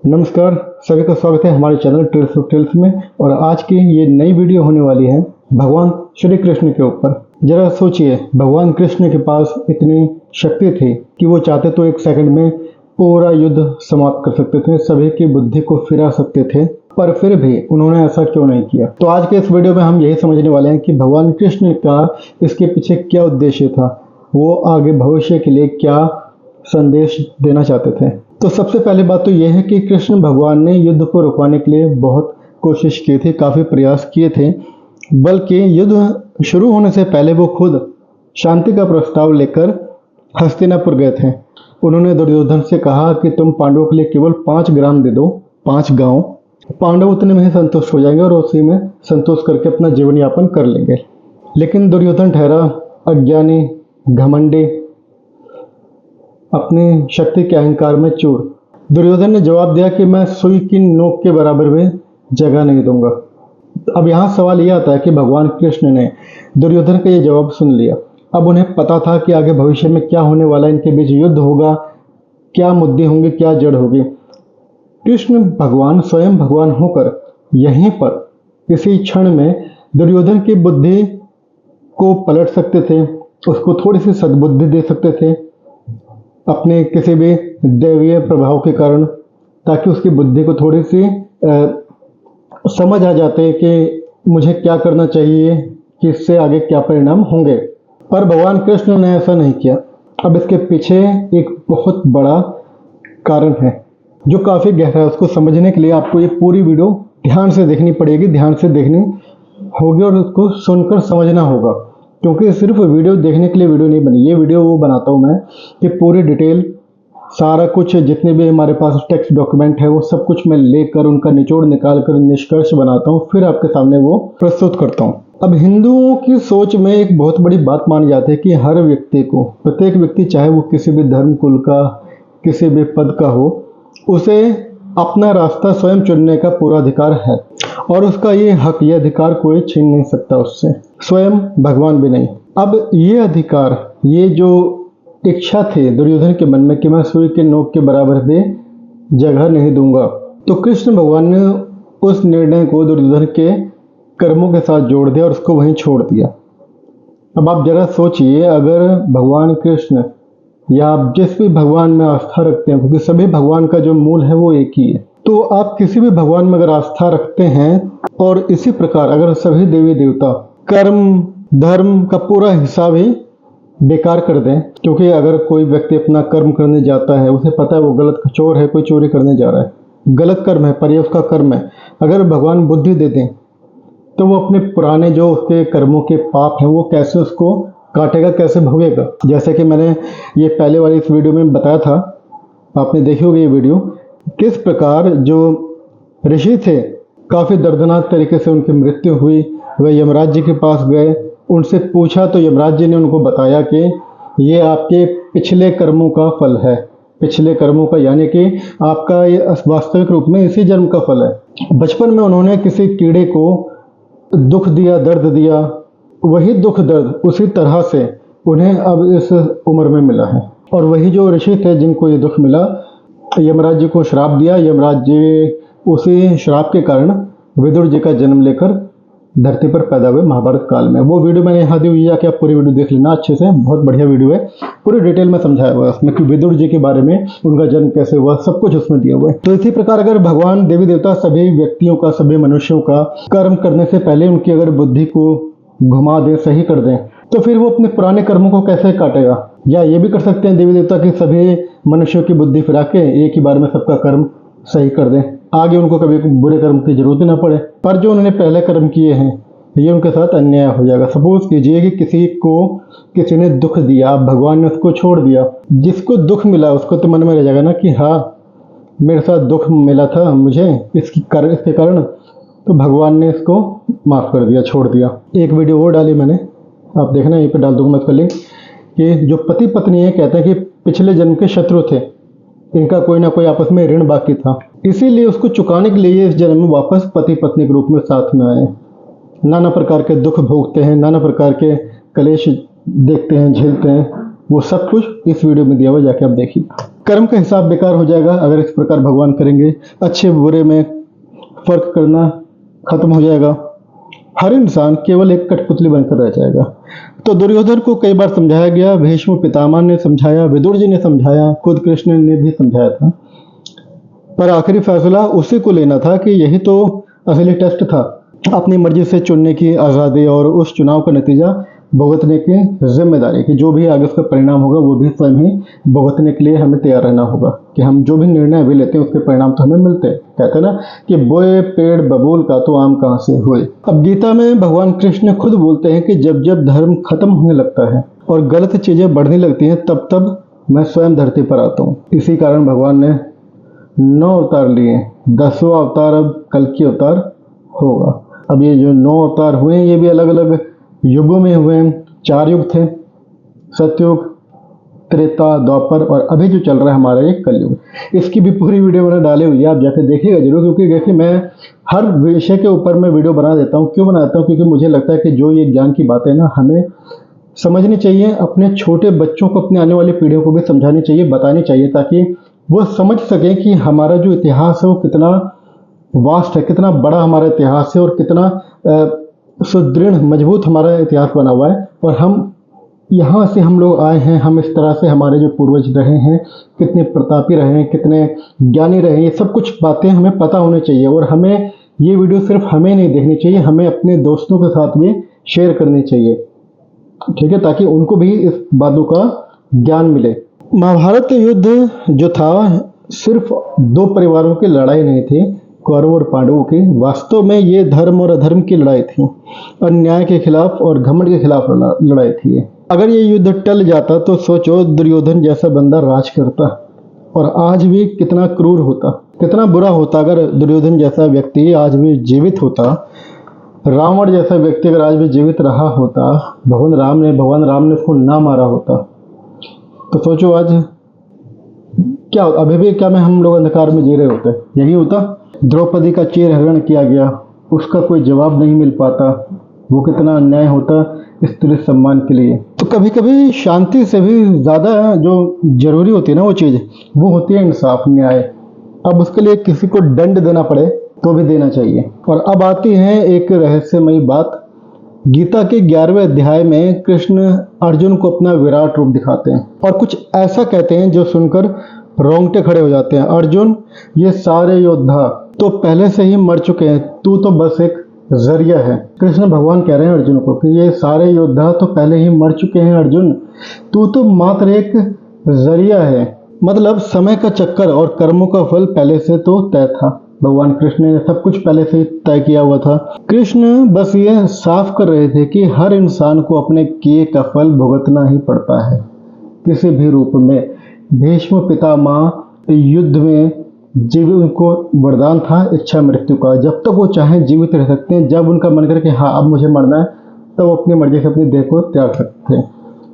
नमस्कार, सभी का स्वागत है हमारे चैनल ट्रेल्स ऑफ टेल्स में। और आज की ये नई वीडियो होने वाली है भगवान श्री कृष्ण के ऊपर। जरा सोचिए, भगवान कृष्ण के पास इतनी शक्ति थी कि वो चाहते तो एक सेकंड में पूरा युद्ध समाप्त कर सकते थे, सभी की बुद्धि को फिरा सकते थे, पर फिर भी उन्होंने ऐसा क्यों नहीं किया। तो आज के इस वीडियो में हम यही समझने वाले हैं कि भगवान कृष्ण का इसके पीछे क्या उद्देश्य था, वो आगे भविष्य के लिए क्या संदेश देना चाहते थे। तो सबसे पहली बात तो यह है कि कृष्ण भगवान ने युद्ध को रुकवाने के लिए बहुत कोशिश की थी, काफ़ी प्रयास किए थे, बल्कि युद्ध शुरू होने से पहले वो खुद शांति का प्रस्ताव लेकर हस्तिनापुर गए थे। उन्होंने दुर्योधन से कहा कि तुम पांडवों के लिए केवल 5 ग्राम दे दो, 5 गांव। पांडव उतने में ही संतुष्ट हो जाएंगे और उसी में संतोष करके अपना जीवन यापन कर लेंगे। लेकिन दुर्योधन ठहरा अज्ञानी, घमंडी, अपनी शक्ति के अहंकार में चूर। दुर्योधन ने जवाब दिया कि मैं सुई की नोक के बराबर भी जगह नहीं दूंगा। अब यहाँ सवाल यह आता है कि भगवान कृष्ण ने दुर्योधन का ये जवाब सुन लिया। अब उन्हें पता था कि आगे भविष्य में क्या होने वाला है, इनके बीच युद्ध होगा, क्या मुद्दे होंगे, क्या जड़ होगी। कृष्ण भगवान स्वयं भगवान होकर यहीं पर इसी क्षण में दुर्योधन की बुद्धि को पलट सकते थे, उसको थोड़ी सी सद्बुद्धि दे सकते थे अपने किसी भी दैवीय प्रभाव के कारण, ताकि उसकी बुद्धि को थोड़ी सी समझ आ जाते कि मुझे क्या करना चाहिए, कि इससे आगे क्या परिणाम होंगे। पर भगवान कृष्ण ने ऐसा नहीं किया। अब इसके पीछे एक बहुत बड़ा कारण है जो काफ़ी गहरा है। उसको समझने के लिए आपको ये पूरी वीडियो ध्यान से देखनी पड़ेगी, ध्यान से देखनी होगी और उसको सुनकर समझना होगा, क्योंकि सिर्फ वीडियो देखने के लिए वीडियो नहीं बनी। ये वीडियो वो बनाता हूँ मैं कि पूरी डिटेल, सारा कुछ, जितने भी हमारे पास टेक्स्ट डॉक्यूमेंट है वो सब कुछ मैं लेकर उनका निचोड़ निकाल कर निष्कर्ष बनाता हूँ, फिर आपके सामने वो प्रस्तुत करता हूँ। अब हिंदुओं की सोच में एक बहुत बड़ी बात मानी जाती है कि हर व्यक्ति को, प्रत्येक व्यक्ति चाहे वो किसी भी धर्म कुल का, किसी भी पद का हो, उसे अपना रास्ता स्वयं चुनने का पूरा अधिकार है और उसका ये हक, ये अधिकार कोई छीन नहीं सकता उससे, स्वयं भगवान भी नहीं। अब ये अधिकार, ये जो इच्छा थी दुर्योधन के मन में कि मैं सुई के नोक के बराबर भी जगह नहीं दूंगा, तो कृष्ण भगवान ने उस निर्णय को दुर्योधन के कर्मों के साथ जोड़ दिया और उसको वहीं छोड़ दिया। अब आप जरा सोचिए, अगर भगवान कृष्ण या आप जिस भी भगवान में आस्था रखते हैं, क्योंकि सभी भगवान का जो मूल है वो एक ही है, तो आप किसी भी भगवान में अगर आस्था रखते हैं और इसी प्रकार अगर सभी देवी देवता कर्म धर्म का पूरा हिसाब ही बेकार कर दें, क्योंकि अगर कोई व्यक्ति अपना कर्म करने जाता है, उसे पता है वो गलत चोर है, कोई चोरी करने जा रहा है, गलत कर्म है, पर ये उसका कर्म है, अगर भगवान बुद्धि दे दें तो वो अपने पुराने जो उसके कर्मों के पाप हैं वो कैसे उसको काटेगा, कैसे भोगेगा। जैसे कि मैंने ये पहले वाली इस वीडियो में बताया था, आपने देखी होगी ये वीडियो, किस प्रकार जो ऋषि थे काफ़ी दर्दनाक तरीके से उनकी मृत्यु हुई। वह यमराज जी के पास गए, उनसे पूछा तो यमराज जी ने उनको बताया कि ये आपके पिछले कर्मों का फल है, पिछले कर्मों का, यानी कि आपका ये वास्तविक रूप में इसी जन्म का फल है। बचपन में उन्होंने किसी कीड़े को दुख दिया, दर्द दिया, वही दुख दर्द उसी तरह से उन्हें अब इस उम्र में मिला है। और वही जो ऋषि थे जिनको ये दुख मिला, यमराज जी को श्राप दिया, यमराज जी उसी श्राप के कारण विदुर जी का जन्म लेकर धरती पर पैदा हुए महाभारत काल में। वो वीडियो मैंने यहाँ दी हुई है कि आप पूरी वीडियो देख लेना अच्छे से, बहुत बढ़िया वीडियो है, पूरी डिटेल में समझाया हुआ है उसमें कि विदुर जी के बारे में, उनका जन्म कैसे हुआ, सब कुछ उसमें दिया हुआ है। तो इसी प्रकार अगर भगवान देवी देवता सभी व्यक्तियों का, सभी मनुष्यों का कर्म करने से पहले उनकी अगर बुद्धि को घुमा दें, सही कर दें, तो फिर वो अपने पुराने कर्मों को कैसे काटेगा। या ये भी कर सकते हैं देवी देवता कि सभी मनुष्यों की बुद्धि फिरा के एक ही बार में सबका कर्म सही कर दें, आगे उनको कभी बुरे कर्म की जरूरत ही ना पड़े। पर जो उन्होंने पहले कर्म किए हैं ये उनके साथ अन्याय हो जाएगा। सपोज कीजिए कि किसी ने दुख दिया, भगवान ने उसको छोड़ दिया, जिसको दुख मिला उसको तो मन में रह जाएगा ना कि हाँ मेरे साथ दुख मिला था मुझे इसके कारण, तो भगवान ने इसको माफ़ कर दिया, छोड़ दिया। एक वीडियो वो डाली मैंने, आप देखना, यहीं पे डाल दूंगा मैं इसका लिंक, कि जो पति पत्नी है कहते हैं कि पिछले जन्म के शत्रु थे, इनका कोई ना कोई आपस में ऋण बाकी था, इसीलिए उसको चुकाने के लिए इस जन्म में वापस पति पत्नी के रूप में साथ में आए। नाना प्रकार के दुख भोगते हैं, नाना प्रकार के कलेश देखते हैं, झेलते हैं, वो सब कुछ इस वीडियो में दिया हुआ, जाके आप देखिए। कर्म का हिसाब बेकार हो जाएगा अगर इस प्रकार भगवान करेंगे। अच्छे बुरे में फर्क करना खत्म हो जाएगा। हर इंसान केवल एक कठपुतली बनकर रह जाएगा। तो दुर्योधन को कई बार समझाया गया, भीष्म पितामह ने समझाया, विदुर जी ने समझाया, खुद कृष्ण ने भी समझाया था, पर आखिरी फैसला उसी को लेना था कि यही तो असली टेस्ट था, अपनी मर्जी से चुनने की आज़ादी और उस चुनाव का नतीजा भुगतने की जिम्मेदारी, कि जो भी आगे उसका परिणाम होगा वो भी स्वयं ही भुगतने के लिए हमें तैयार रहना होगा, कि हम जो भी निर्णय अभी लेते हैं उसके परिणाम तो हमें मिलते हैं। कहते हैं ना कि बोए पेड़ बबूल का तो आम कहाँ से हुए। अब गीता में भगवान कृष्ण खुद बोलते हैं कि जब जब धर्म खत्म होने लगता है और गलत चीजें बढ़ने लगती हैं तब तब मैं स्वयं धरती पर आता हूँ। इसी कारण भगवान ने 9 अवतार लिए। 10वां अवतार अब कल्कि अवतार होगा। अब ये जो 9 अवतार हुए ये भी अलग अलग युगों में हुए। 4 युग थे, सतयुग, त्रेता, द्वापर और अभी जो चल रहा है हमारा ये कलयुग। इसकी भी पूरी वीडियो मैंने डाली हुई है, आप जाकर देखिएगा जरूर, क्योंकि देखिए मैं हर विषय के ऊपर मैं वीडियो बना देता हूँ। क्यों बनाता हूँ? क्योंकि मुझे लगता है कि जो ये ज्ञान की बातें ना हमें समझनी चाहिए, अपने छोटे बच्चों को, अपने आने वाली पीढ़ियों को भी समझानी चाहिए, बतानी चाहिए, ताकि वो समझ सकें कि हमारा जो इतिहास है वो कितना वास्ट है, कितना बड़ा हमारा इतिहास है और कितना सुदृढ़ मजबूत हमारा इतिहास बना हुआ है। और हम यहाँ से हम लोग आए हैं, हम इस तरह से, हमारे जो पूर्वज रहे हैं कितने प्रतापी रहे हैं, कितने ज्ञानी रहे हैं, ये सब कुछ बातें हमें पता होनी चाहिए। और हमें ये वीडियो सिर्फ हमें नहीं देखनी चाहिए, हमें अपने दोस्तों के साथ भी शेयर करनी चाहिए, ठीक है, ताकि उनको भी इस बातों का ज्ञान मिले। महाभारत युद्ध जो था सिर्फ 2 परिवारों की लड़ाई नहीं थी, कौरव और पांडवों की। वास्तव में ये धर्म और अधर्म की लड़ाई थी, अन्याय के खिलाफ और घमंड के खिलाफ लड़ाई थी। अगर ये युद्ध टल जाता तो सोचो दुर्योधन जैसा बंदा राज करता और आज भी कितना क्रूर होता, कितना बुरा होता। अगर दुर्योधन जैसा व्यक्ति आज भी जीवित होता, रावण जैसा व्यक्ति अगर आज भी जीवित रहा होता, भगवान राम ने उसको ना मारा होता, तो सोचो आज क्या होता। अभी भी क्या मैं हम लोग अंधकार में जी रहे होते? यही होता। द्रौपदी का चीरहरण किया गया, उसका कोई जवाब नहीं मिल पाता, वो कितना अन्याय होता स्त्री सम्मान के लिए। तो कभी कभी शांति से भी ज़्यादा जो जरूरी होती है ना वो चीज़, वो होती है इंसाफ, न्याय। अब उसके लिए किसी को दंड देना पड़े तो भी देना चाहिए। और अब आती है एक रहस्यमयी बात। गीता के 11वें अध्याय में कृष्ण अर्जुन को अपना विराट रूप दिखाते हैं और कुछ ऐसा कहते हैं जो सुनकर रोंगटे खड़े हो जाते हैं। अर्जुन, ये सारे योद्धा तो पहले से ही मर चुके हैं, तू तो बस एक जरिया है। कृष्ण भगवान कह रहे हैं अर्जुन को कि ये सारे योद्धा तो पहले ही मर चुके हैं अर्जुन, तू तो मात्र एक जरिया है। मतलब समय का चक्कर और कर्मों का फल पहले से तो तय था। भगवान कृष्ण ने सब कुछ पहले से ही तय किया हुआ था। कृष्ण बस ये साफ कर रहे थे कि हर इंसान को अपने किए का फल भुगतना ही पड़ता है, किसी भी रूप में। भीष्म पितामह युद्ध में जीवित, उनको वरदान था इच्छा मृत्यु का। जब तक वो चाहें जीवित रह सकते हैं, जब उनका मन करे कि हाँ अब मुझे मरना है, तब वो अपनी मर्जी से अपनी देह को त्याग सकते हैं।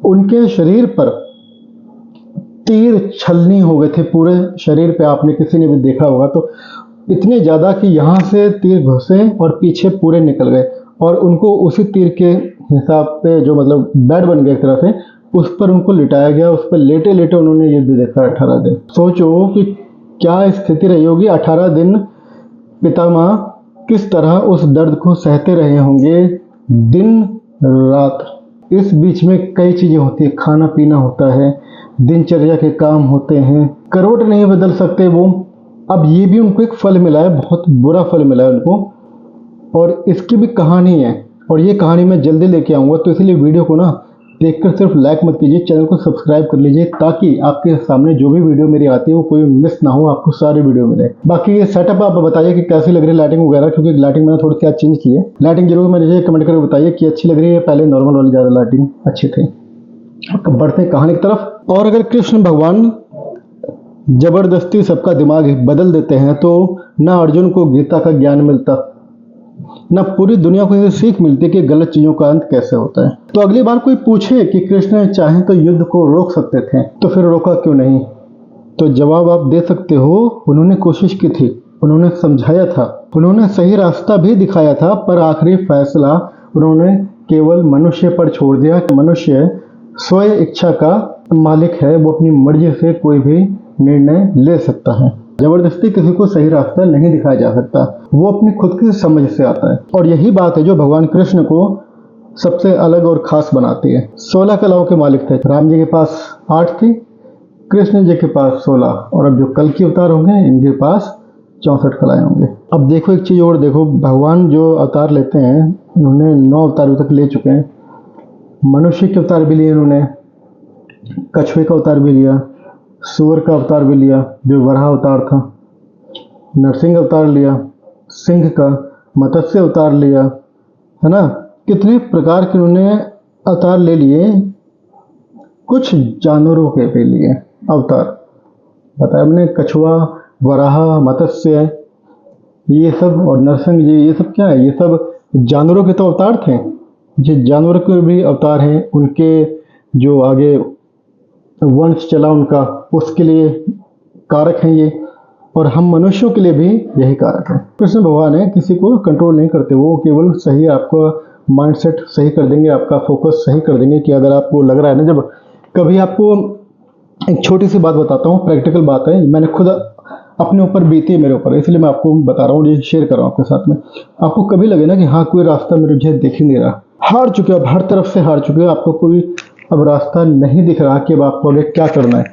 उनके शरीर पर तीर छलनी हो गए थे, पूरे शरीर पे, आपने किसी ने भी देखा होगा तो इतने ज़्यादा कि यहाँ से तीर घुसे और पीछे पूरे निकल गए। और उनको उसी तीर के हिसाब पे जो मतलब बेड बन गया एक तरह से, उस पर उनको लिटाया गया। उस पर लेटे लेटे उन्होंने युद्ध देखा 18 दिन। सोचो कि क्या स्थिति रही होगी। 18 दिन पितामह किस तरह उस दर्द को सहते रहे होंगे, दिन रात। इस बीच में कई चीज़ें होती है, खाना पीना होता है, दिनचर्या के काम होते हैं, करवट नहीं बदल सकते वो। अब ये भी उनको एक फल मिला है, बहुत बुरा फल मिला है उनको, और इसकी भी कहानी है। और ये कहानी मैं जल्दी लेके आऊँगा, तो इसलिए वीडियो को ना देखकर सिर्फ लाइक मत कीजिए, चैनल को सब्सक्राइब कर लीजिए, ताकि आपके सामने जो भी वीडियो मेरी आती है वो कोई मिस ना हो, आपको सारी वीडियो मिले। बाकी ये सेटअप आप बताइए कि कैसी लग रही है लाइटिंग वगैरह, क्योंकि लाइटिंग मैंने थोड़ी सी आज चेंज की है। लाइटिंग जरूर मुझे कमेंट करके बताइए कि अच्छी लग रही है, पहले नॉर्मल वाली ज़्यादा लाइटिंग अच्छी थी। अब बढ़ते हैं कहानी की तरफ। और अगर कृष्ण भगवान जबरदस्ती सबका दिमाग बदल देते हैं तो ना अर्जुन को गीता का ज्ञान मिलता, ना पूरी दुनिया को ये सीख मिलती कि गलत चीजों का अंत कैसे होता है। तो अगली बार कोई पूछे कि कृष्ण चाहें तो युद्ध को रोक सकते थे, तो फिर रोका क्यों नहीं? तो जवाब आप दे सकते हो, उन्होंने कोशिश की थी, उन्होंने समझाया था, उन्होंने सही रास्ता भी दिखाया था, पर आखिरी फैसला उन्होंने केवल मनुष्य पर छोड़ दिया। मनुष्य स्वयं इच्छा का मालिक है, वो अपनी मर्जी से कोई भी निर्णय ले सकता है। जबरदस्ती किसी को सही रास्ता नहीं दिखाया जा सकता, वो अपनी खुद की समझ से आता है। और यही बात है जो भगवान कृष्ण को सबसे अलग और खास बनाती है। 16 कलाओं के मालिक थे, राम जी के पास 8 थी, कृष्ण जी के पास 16, और अब जो कल के अवतार होंगे इनके पास 64 कलाएं होंगे। अब देखो एक चीज और देखो, भगवान जो अवतार लेते हैं उन्होंने 9 अवतार तक ले चुके हैं। मनुष्य के अवतार भी लिए इन्होंने, कछुए का अवतार भी लिया, सूअर का अवतार भी लिया जो वराह अवतार था, नरसिंह अवतार लिया, सिंह का, मत्स्य अवतार लिया, है ना। कितने प्रकार के उन्होंने अवतार ले लिए। कुछ जानवरों के भी लिए अवतार बताया हमने, कछुआ, वराह, मत्स्य, ये सब, और नरसिंह जी, ये सब क्या है, ये सब जानवरों के तो अवतार थे। ये जानवर के भी अवतार हैं, उनके जो आगे वंश चला उनका, उसके लिए कारक हैं ये, और हम मनुष्यों के लिए भी यही कारक है। कृष्ण भगवान है, किसी को कंट्रोल नहीं करते, वो केवल सही आपका माइंडसेट सही कर देंगे, आपका फोकस सही कर देंगे। कि अगर आपको लग रहा है ना, जब कभी आपको एक छोटी सी बात बताता हूँ, प्रैक्टिकल बात है, मैंने खुद अपने ऊपर बीती है, मेरे ऊपर, इसलिए मैं आपको बता रहा हूँ, ये शेयर कर रहा हूँ आपके साथ में। आपको कभी लगे ना कि हाँ कोई रास्ता मुझे दिख ही नहीं रहा, हार चुके हो, अब हर तरफ से हार चुके हो, आपको कोई अब रास्ता नहीं दिख रहा कि अब आपको आगे क्या करना है,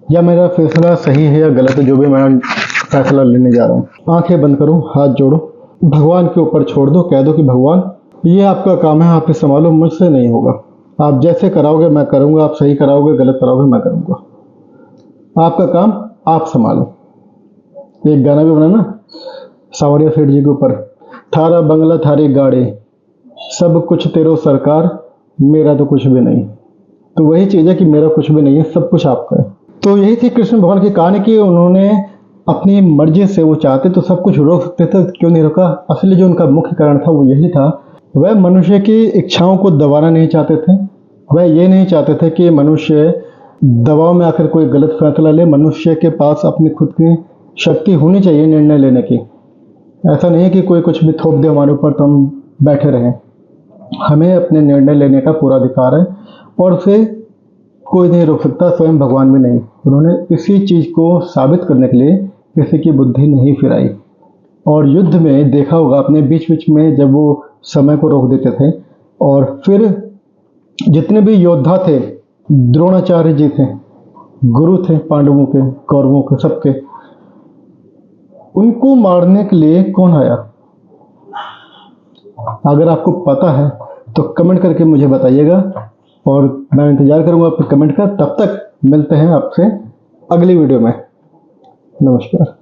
या मेरा फैसला सही है या गलत है, जो भी मैं फैसला लेने जा रहा हूँ। आंखें बंद करो, हाथ जोड़ो, भगवान के ऊपर छोड़ दो, कह दो कि भगवान ये आपका काम है, आप ही संभालो, मुझसे नहीं होगा। आप जैसे कराओगे मैं करूँगा, आप सही कराओगे गलत कराओगे मैं करूँगा, आपका काम आप संभालो। एक गाना भी बना ना सावरिया सेठ जी के ऊपर, थारा बंगला थारी गाड़ी, सब कुछ तेरो सरकार, मेरा तो कुछ भी नहीं। तो वही चीज़ है कि मेरा कुछ भी नहीं है, सब कुछ आपका है। तो यही थी कृष्ण भगवान की कहानी कि उन्होंने अपनी मर्जी से, वो चाहते तो सब कुछ रोक सकते थे, क्यों नहीं रोका। असली जो उनका मुख्य कारण था वो यही था, वह मनुष्य की इच्छाओं को दबाना नहीं चाहते थे। वह ये नहीं चाहते थे कि मनुष्य दबाव में आकर कोई गलत फैसला ले। मनुष्य के पास अपनी खुद की शक्ति होनी चाहिए निर्णय लेने की। ऐसा नहीं है कि कोई कुछ भी थोप दे हमारे ऊपर तो हम बैठे रहें। हमें अपने निर्णय लेने का पूरा अधिकार है, और उसे कोई नहीं रोक सकता, स्वयं भगवान भी नहीं। उन्होंने इसी चीज़ को साबित करने के लिए किसी की बुद्धि नहीं फिराई। और युद्ध में देखा होगा अपने बीच बीच में जब वो समय को रोक देते थे, और फिर जितने भी योद्धा थे, द्रोणाचार्य जी थे, गुरु थे पांडवों के, कौरवों के, सबके, उनको मारने के लिए कौन आया? अगर आपको पता है तो कमेंट करके मुझे बताइएगा, और मैं इंतजार करूंगा आपके कमेंट का। तब तक मिलते हैं आपसे अगली वीडियो में। नमस्कार।